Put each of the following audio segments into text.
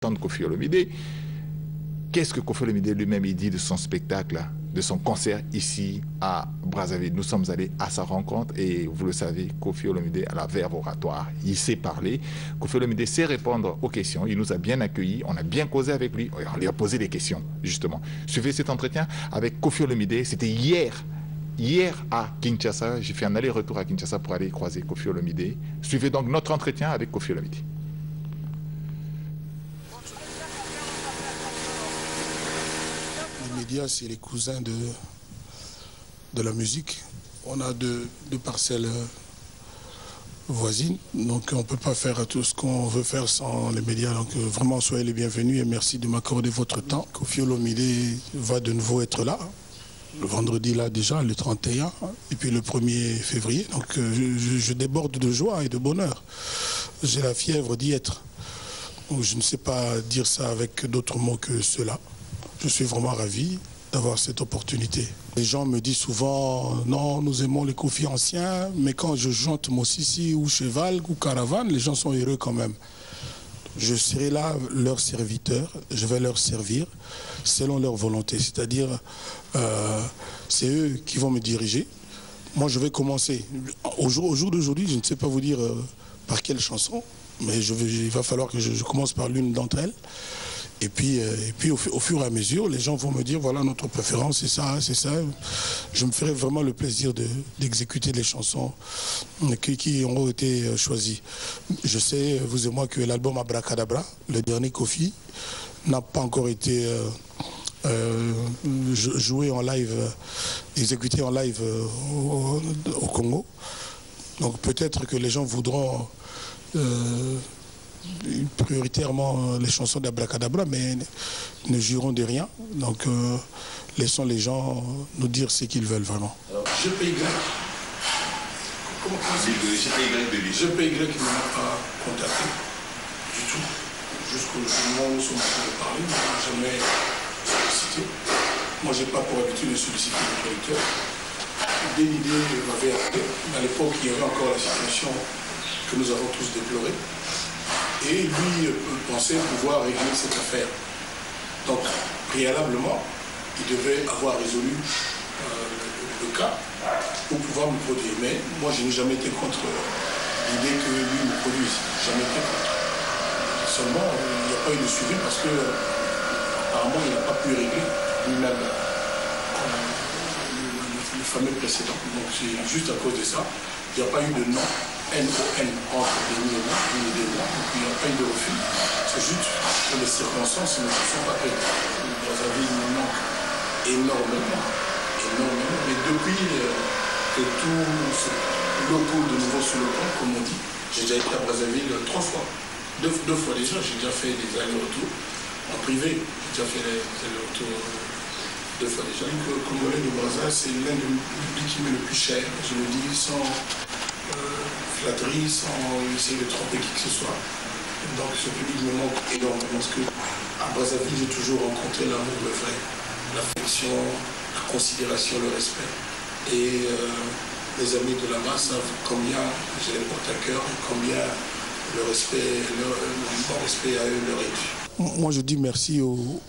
de Koffi Olomide. Qu'est-ce que Koffi Olomide lui-même dit de son spectacle, de son concert ici à Brazzaville? Nous sommes allés à sa rencontre et vous le savez, Koffi Olomide a la verve oratoire. Il sait parler. Koffi Olomide sait répondre aux questions. Il nous a bien accueillis. On a bien causé avec lui. On lui a posé des questions, justement. Suivez cet entretien avec Koffi Olomide. C'était hier. Hier à Kinshasa. J'ai fait un aller-retour à Kinshasa pour aller croiser Koffi Olomide. Suivez donc notre entretien avec Koffi Olomide. Les médias, c'est les cousins de la musique. On a deux parcelles voisines, donc on ne peut pas faire tout ce qu'on veut faire sans les médias. Donc vraiment, soyez les bienvenus et merci de m'accorder votre temps. Koffi Olomide va de nouveau être là, le vendredi là déjà, le 31, et puis le 1er février. Donc je déborde de joie et de bonheur. J'ai la fièvre d'y être. Donc, je ne sais pas dire ça avec d'autres mots que cela. Je suis vraiment ravi d'avoir cette opportunité. Les gens me disent souvent, non, nous aimons les Koffi anciens, mais quand je chante Mossisi ou Cheval ou Caravane, les gens sont heureux quand même. Je serai là, leur serviteur, je vais leur servir selon leur volonté. C'est-à-dire, c'est eux qui vont me diriger. Moi, je vais commencer. Au jour d'aujourd'hui, je ne sais pas vous dire par quelle chanson, mais il va falloir que je commence par l'une d'entre elles. Et puis au fur et à mesure, les gens vont me dire, voilà, notre préférence, c'est ça, c'est ça. Je me ferai vraiment le plaisir d'exécuter les chansons qui auront été choisies. Je sais, vous et moi, que l'album Abracadabra, le dernier Koffi, n'a pas encore été joué en live, exécuté en live au Congo. Donc peut-être que les gens voudront prioritairement les chansons d'Abracadabra, mais ne joueront de rien. Donc laissons les gens nous dire ce qu'ils veulent vraiment. GPY. Comment c'est GPY qui ne m'a pas contacté du tout. Jusqu'au moment où nous sommes en train de parler, il ne m'a jamais sollicité. Moi, je n'ai pas pour habitude de solliciter le producteur. Dès l'idée m'avait appelé. À l'époque, il y avait encore la situation que nous avons tous déplorée. Et lui pensait pouvoir régler cette affaire. Donc, préalablement, il devait avoir résolu le cas pour pouvoir me produire. Mais moi, je n'ai jamais été contre l'idée que lui me produise. Jamais été contre. Seulement, il n'y a pas eu de suivi parce que, apparemment, il n'a pas pu régler lui-même le fameux précédent. Donc, c'est juste à cause de ça. Il n'y a pas eu de nom. N-O-N entre Denis et moi, donc il n'y a pas eu de refus. C'est juste que les circonstances ne se sont pas faites. Brazzaville me manque énormément. Mais depuis que tout ce logo de nouveau sur le pont, comme on dit, j'ai déjà été à Brazzaville 3 fois. Deux fois déjà, j'ai déjà fait des allers-retours en privé. J'ai déjà fait des allers-retours 2 fois déjà. Le Congolais de Brazzaville, c'est l'un des publics qui m'est le plus cher. Je le dis sans flatterie, sans essayer de tromper qui que ce soit. Donc ce public me manque énormément parce que à Brazzaville, j'ai toujours rencontré l'amour, le vrai, l'affection, la considération, le respect. Et les amis de là-bas savent combien je les porte à cœur et combien le respect, mon respect à eux leur est dû. Moi, je dis merci au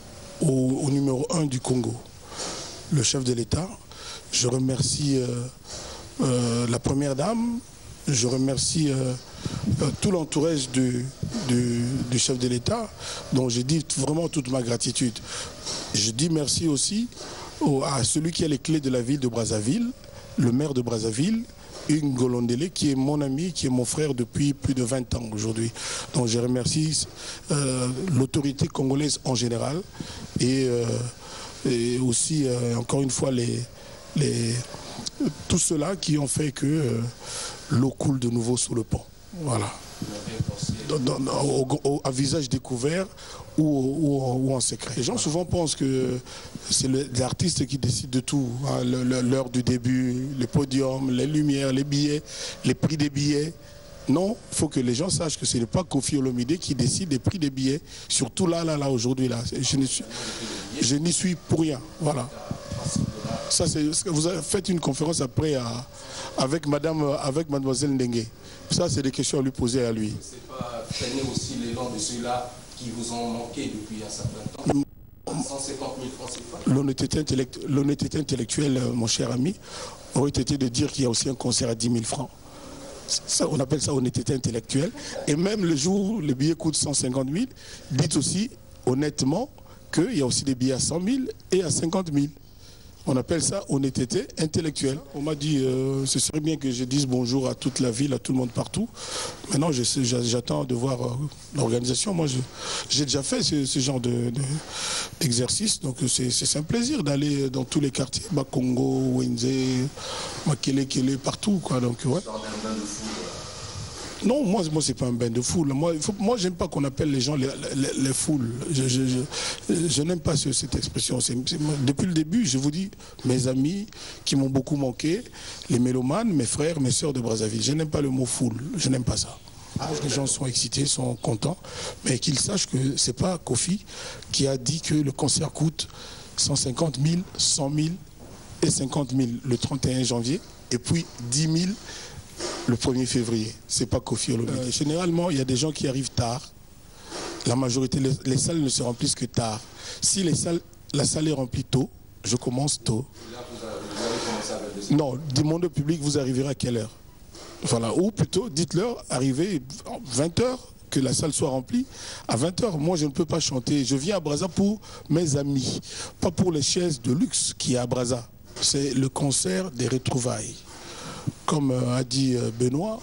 numéro 1 du Congo, le chef de l'État. Je remercie la première dame. Je remercie tout l'entourage du chef de l'État, dont j'ai dit vraiment toute ma gratitude. Je dis merci aussi à celui qui a les clés de la ville de Brazzaville, le maire de Brazzaville, Hugues Ngolondele, qui est mon ami, qui est mon frère depuis plus de 20 ans aujourd'hui. Donc je remercie l'autorité congolaise en général et aussi, encore une fois, tous ceux-là qui ont fait que l'eau coule de nouveau sous le pont. Voilà. À visage découvert ou en secret. Les gens souvent pensent que c'est l'artiste qui décide de tout. Hein, l'heure du début, le podium, les lumières, les billets, les prix des billets. Non, il faut que les gens sachent que ce n'est pas Koffi Olomide qui décide des prix des billets. Surtout là aujourd'hui. Je n'y suis pour rien. Voilà. Ça, vous avez fait une conférence après avec mademoiselle Ndengue. Ça, c'est des questions à lui poser à lui. C'est pas freiner aussi l'élan de ceux-là qui vous ont manqué depuis un certain temps. 150 000 francs CFA. L'honnêteté intellectuelle, mon cher ami, aurait été de dire qu'il y a aussi un concert à 10 000 francs. Ça, on appelle ça honnêteté intellectuelle. Et même le jour où le billet coûte 150 000, dites aussi honnêtement qu'il y a aussi des billets à 100 000 et à 50 000. On appelle ça honnêteté intellectuelle. On m'a dit, ce serait bien que je dise bonjour à toute la ville, à tout le monde partout. Maintenant, j'attends de voir l'organisation. Moi, j'ai déjà fait ce genre d'exercice. Donc, c'est un plaisir d'aller dans tous les quartiers. Bakongo, Wenze, Makele, partout, quoi. Donc, ouais. Non, moi c'est pas un bain de foule. Moi, j'aime pas qu'on appelle les gens les foules. Je n'aime pas cette expression. Depuis le début, je vous dis, mes amis qui m'ont beaucoup manqué, les mélomanes, mes frères, mes sœurs de Brazzaville. Je n'aime pas le mot foule. Je n'aime pas ça. Les gens sont excités, sont contents, mais qu'ils sachent que c'est pas Kofi qui a dit que le concert coûte 150 000, 100 000 et 50 000 le 31 janvier, et puis 10 000 le 1er février. C'est pas Kofi Olomide. Généralement, il y a des gens qui arrivent tard. La majorité, les salles ne se remplissent que tard. Si la salle est remplie tôt, je commence tôt. Là, vous avez commencé avec le... Non, demandez au public, vous arriverez à quelle heure? Voilà. Ou plutôt, dites-leur, arrivez à 20h, que la salle soit remplie. À 20h, moi, je ne peux pas chanter. Je viens à Brazza pour mes amis, pas pour les chaises de luxe qui est à Brazza. C'est le concert des retrouvailles. Comme a dit Benoît,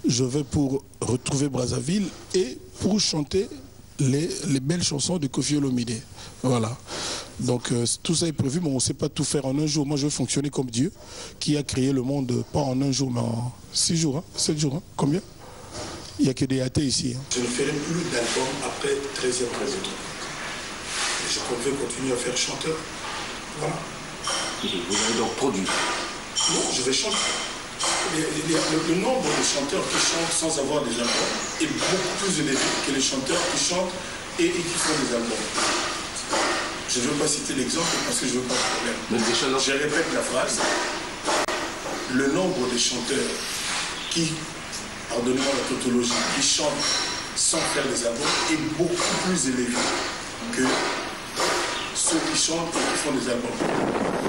je vais pour retrouver Brazzaville et pour chanter les belles chansons de Kofi Olomide. Voilà. Donc tout ça est prévu, mais on ne sait pas tout faire en un jour. Moi, je veux fonctionner comme Dieu, qui a créé le monde, pas en un jour, mais en 6 jours, hein, 7 jours. Hein. Combien? Il n'y a que des athées ici. Hein. Je ne ferai plus d'album après 13e réseau. Je compterai continuer à faire chanteur. Voilà. Vous avez donc produit? Non, je vais chanter. Le nombre de chanteurs qui chantent sans avoir des albums est beaucoup plus élevé que les chanteurs qui chantent et qui font des albums. Je ne veux pas citer l'exemple parce que je ne veux pas de problème. Je répète la phrase. Le nombre de chanteurs qui, pardonnez-moi la tautologie, qui chantent sans faire des albums est beaucoup plus élevé que ceux qui chantent et qui font des albums.